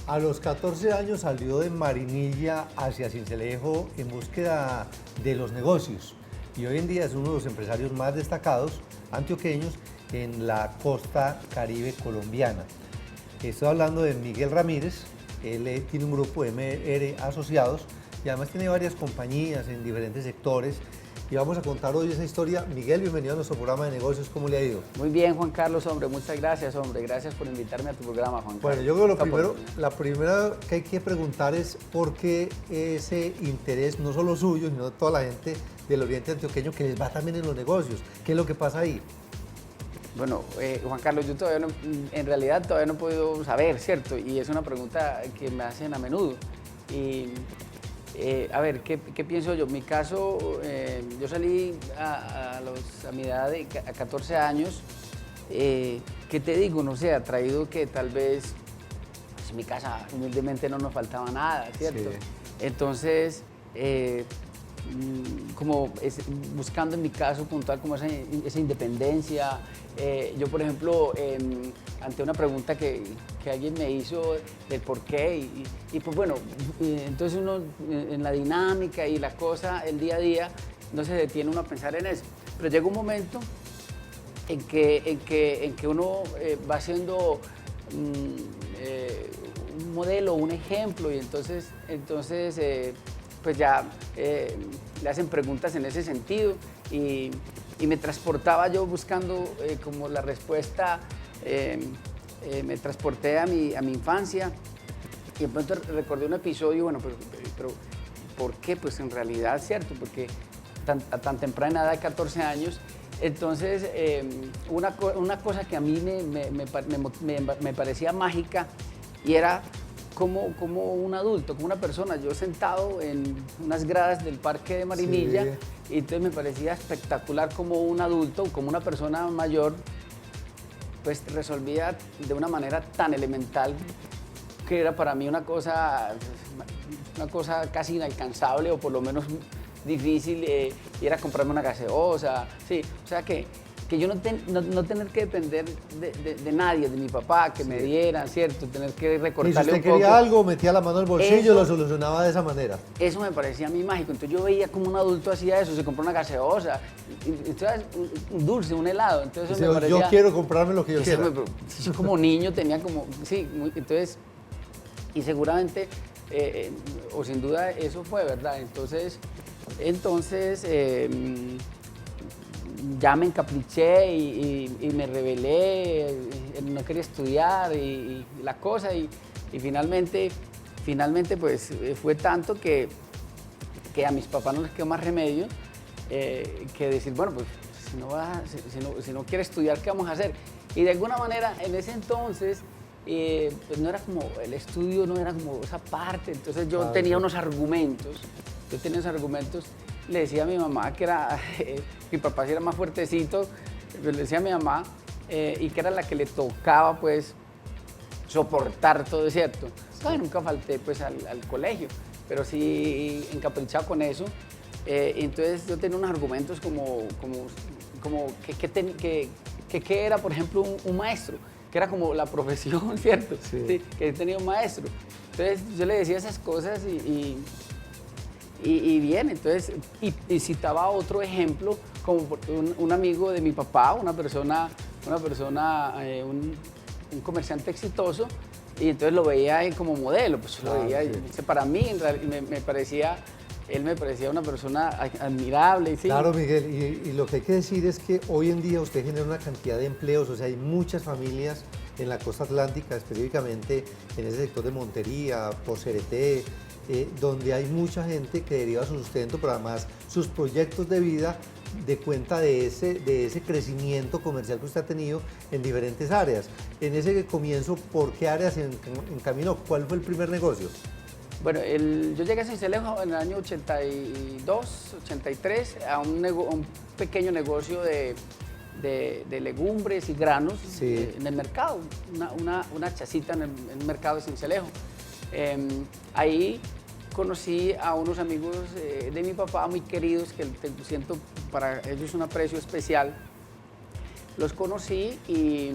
A los 14 años salió de Marinilla hacia Sincelejo en búsqueda de los negocios y hoy en día es uno de los empresarios más destacados antioqueños en la costa caribe colombiana. Estoy hablando de Miguel Ramírez. Él tiene un grupo de MR Asociados y además tiene varias compañías en diferentes sectores. Y vamos a contar hoy esa historia. Miguel, bienvenido a nuestro programa de negocios. ¿Cómo le ha ido? Muy bien, Juan Carlos, hombre. Muchas gracias, hombre. Gracias por invitarme a tu programa, Juan Carlos. Bueno, yo creo que la primera que hay que preguntar es por qué ese interés, no solo suyo, sino de toda la gente del oriente antioqueño que les va también en los negocios. ¿Qué es lo que pasa ahí? Bueno, Juan Carlos, yo todavía no, en realidad todavía no he podido saber, ¿cierto? Y es una pregunta que me hacen a menudo. Y, a ver, ¿qué pienso yo? En mi caso, yo salí a mi edad de 14 años. ¿Qué te digo? No sé, atraído que tal vez pues, en mi casa humildemente no nos faltaba nada, ¿cierto? Sí. Entonces, como buscando en mi caso puntual como esa independencia. Yo, por ejemplo, ante una pregunta que alguien me hizo del por qué, y pues bueno, entonces uno en la dinámica y la cosa, el día a día, no se detiene uno a pensar en eso. Pero llega un momento en que uno va siendo un modelo, un ejemplo, y entonces pues ya le hacen preguntas en ese sentido y me transportaba yo buscando como la respuesta, me transporté a mi infancia y de pronto recordé un episodio, bueno, pero ¿por qué? Pues en realidad, ¿cierto? Porque a tan temprana edad de 14 años, entonces una cosa que a mí me parecía mágica y era como un adulto, como una persona, yo sentado en unas gradas del parque de Marinilla, sí. Y entonces me parecía espectacular como un adulto, como una persona mayor, pues resolvía de una manera tan elemental que era para mí una cosa casi inalcanzable o por lo menos difícil, y era comprarme una gaseosa, sí, o sea que yo no tener que depender de nadie, de mi papá, que sí. Me dieran, ¿cierto? Tener que recortarle un poco. Si usted quería algo, metía la mano en el bolsillo y lo solucionaba de esa manera. Eso me parecía a mí mágico. Entonces yo veía como un adulto hacía eso, se compró una gaseosa, entonces, un dulce, un helado. Entonces me parecía, yo quiero comprarme lo que yo quiera. Yo como niño tenía como, sí, entonces, y seguramente, o sin duda eso fue, ¿verdad? Entonces ya me encapriché y me rebelé, no quería estudiar y la cosa, y finalmente pues fue tanto que a mis papás no les quedó más remedio que decir, bueno, pues si no quiere estudiar, ¿qué vamos a hacer? Y de alguna manera en ese entonces pues no era como, el estudio no era como esa parte, entonces yo tenía unos argumentos, le decía a mi mamá que era, mi papá sí era más fuertecito, pero le decía a mi mamá y que era la que le tocaba pues soportar todo, ¿cierto? Ay, nunca falté pues al colegio, pero sí encaprichado con eso. Entonces yo tenía unos argumentos como que era, por ejemplo, un maestro, que era como la profesión, ¿cierto? Sí. Sí, que tenía un maestro. Entonces yo le decía esas cosas y bien, entonces, y citaba otro ejemplo, como un amigo de mi papá, un comerciante exitoso, y entonces lo veía ahí como modelo, pues lo veía, sí. Para mí él me parecía una persona admirable. ¿Sí? Claro, Miguel, y lo que hay que decir es que hoy en día usted genera una cantidad de empleos, o sea, hay muchas familias en la costa atlántica, específicamente en ese sector de Montería, por Cereté, donde hay mucha gente que deriva su sustento, pero además sus proyectos de vida de cuenta de ese crecimiento comercial que usted ha tenido en diferentes áreas. En ese comienzo, ¿por qué áreas se encaminó? ¿Cuál fue el primer negocio? Bueno, yo llegué a Sincelejo en el año 82, 83, a un pequeño negocio de legumbres y granos, sí. En el mercado, una chacita en el mercado de Sincelejo. Ahí conocí a unos amigos de mi papá muy queridos, que siento para ellos un aprecio especial. Los conocí y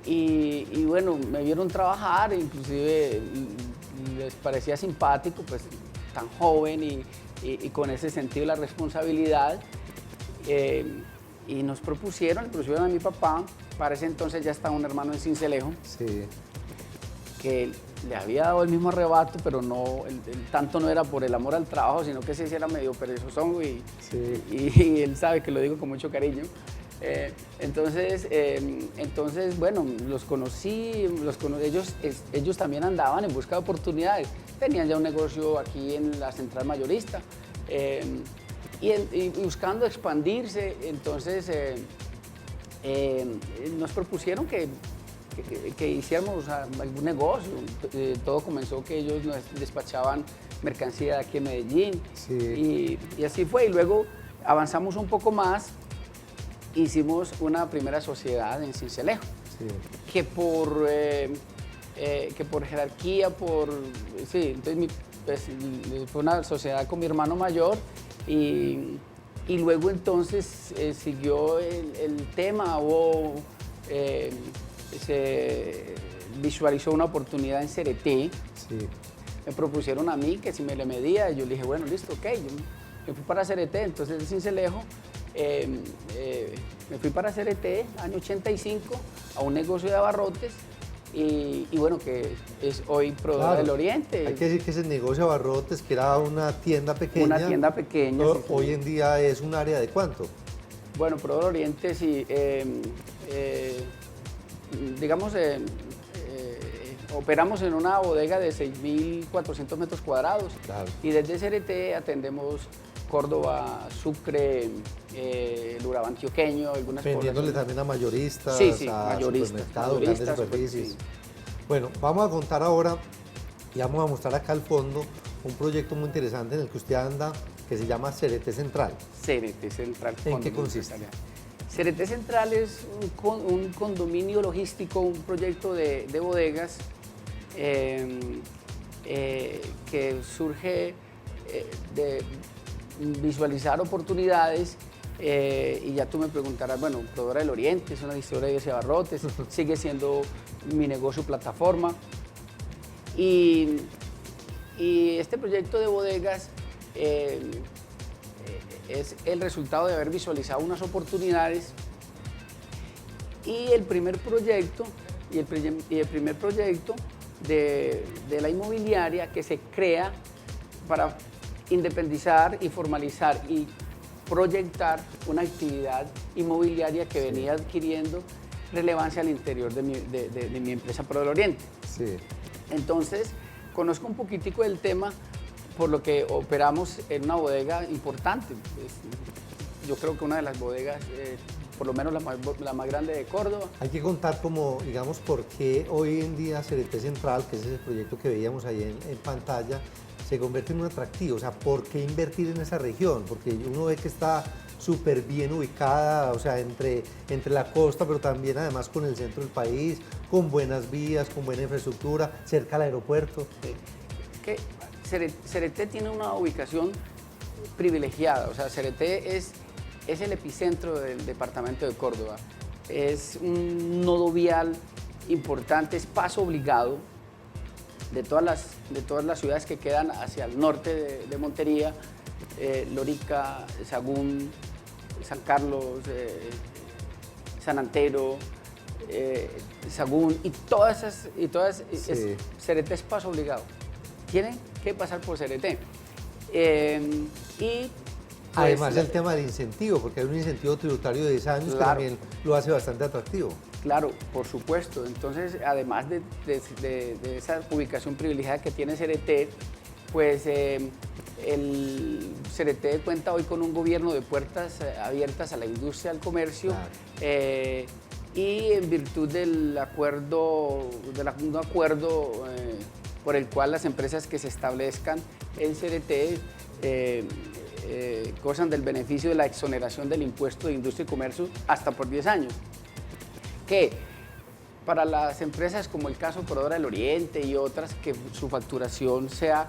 y bueno, me vieron trabajar, inclusive les parecía simpático, pues tan joven y con ese sentido de la responsabilidad. Y nos propusieron a mi papá, para ese entonces ya estaba un hermano en Sincelejo, Sí. que le había dado el mismo arrebato, pero no, el tanto no era por el amor al trabajo, sino que ese sí era medio perezosón Sí. y él sabe que lo digo con mucho cariño. Entonces, bueno, los conocí, ellos también andaban en busca de oportunidades. Tenían ya un negocio aquí en la central mayorista y buscando expandirse. Entonces, nos propusieron que hiciéramos algún negocio. Todo comenzó que ellos nos despachaban mercancía aquí en Medellín. Sí. Y así fue. Y luego avanzamos un poco más. Hicimos una primera sociedad en Sincelejo, Sí. que por jerarquía, sí, entonces pues, fue una sociedad con mi hermano mayor y luego entonces siguió el tema, se visualizó una oportunidad en CRT. Sí. Me propusieron a mí que si me le medía, yo le dije, bueno, listo, ok, yo me fui para CRT, entonces de Sincelejo. Me fui para CRT, año 85, a un negocio de abarrotes y bueno, que es hoy Proveedora del Oriente. Hay que decir que ese negocio de abarrotes, que era una tienda pequeña. Una tienda pequeña. Sí, hoy en día es un área de ¿cuánto? Bueno, Proveedora del Oriente, sí. Digamos, operamos en una bodega de 6.400 metros cuadrados. Claro. Y desde CRT atendemos Córdoba, Sucre, el Urabá antioqueño, algunas cosas. Vendiéndole también a mayoristas, sí, a mayoristas, supermercados, grandes superficies. Sí. Bueno, vamos a contar ahora y vamos a mostrar acá al fondo un proyecto muy interesante en el que usted anda, que se llama CRT Central. CRT Central. ¿En qué consiste? CRT Central es un condominio logístico, un proyecto de bodegas que surge de visualizar oportunidades y ya tú me preguntarás, bueno, Proveedora del Oriente es una distribuidora de abarrotes, sigue siendo mi negocio plataforma y este proyecto de bodegas es el resultado de haber visualizado unas oportunidades y el primer proyecto de la inmobiliaria que se crea para independizar y formalizar y proyectar una actividad inmobiliaria que venía adquiriendo relevancia al interior de mi empresa Proveedora del Oriente. Sí. Entonces, conozco un poquitico del tema, por lo que operamos en una bodega importante. Yo creo que una de las bodegas, por lo menos la más grande de Córdoba. Hay que contar como, digamos, por qué hoy en día CRT Central, que es ese proyecto que veíamos ahí en pantalla, se convierte en un atractivo. O sea, ¿por qué invertir en esa región? Porque uno ve que está súper bien ubicada, o sea, entre la costa, pero también además con el centro del país, con buenas vías, con buena infraestructura, cerca al aeropuerto. Que CRT tiene una ubicación privilegiada, o sea, CRT es el epicentro del departamento de Córdoba, es un nodo vial importante, es paso obligado de todas las ciudades que quedan hacia el norte de Montería, Lorica, Sagún, San Carlos, San Antero, Sagún y todas esas, Sí. CRT es paso obligado. Tienen que pasar por CRT. Además el tema del incentivo, porque hay un incentivo tributario de 10 años, Claro. que también lo hace bastante atractivo. Claro, por supuesto. Entonces, además de esa ubicación privilegiada que tiene CRT, pues el CRT cuenta hoy con un gobierno de puertas abiertas a la industria, al comercio, Claro. y en virtud del acuerdo, un acuerdo por el cual las empresas que se establezcan en CRT gozan del beneficio de la exoneración del impuesto de industria y comercio hasta por 10 años. Que para las empresas como el caso Proveedora del Oriente y otras, que su facturación sea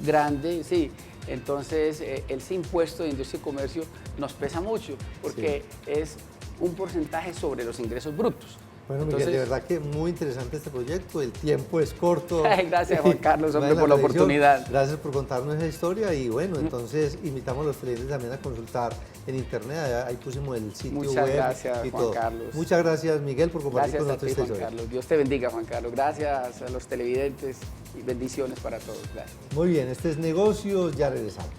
grande, sí, entonces ese impuesto de industria y comercio nos pesa mucho porque es un porcentaje sobre los ingresos brutos. Bueno, Miguel, de verdad que muy interesante este proyecto, el tiempo es corto. Gracias, Juan Carlos, hombre, Vale, por la televisión. oportunidad. Gracias por contarnos esa historia y bueno, entonces invitamos a los clientes también a consultar en internet, ahí pusimos el sitio Muchas web gracias, y Juan todo. Carlos. Muchas gracias, Miguel, por compartir Gracias con a nosotros ti, esta Juan historia. Carlos. Dios te bendiga, Juan Carlos. Gracias a los televidentes y bendiciones para todos. Gracias. Muy bien, este es Negocios, ya regresamos.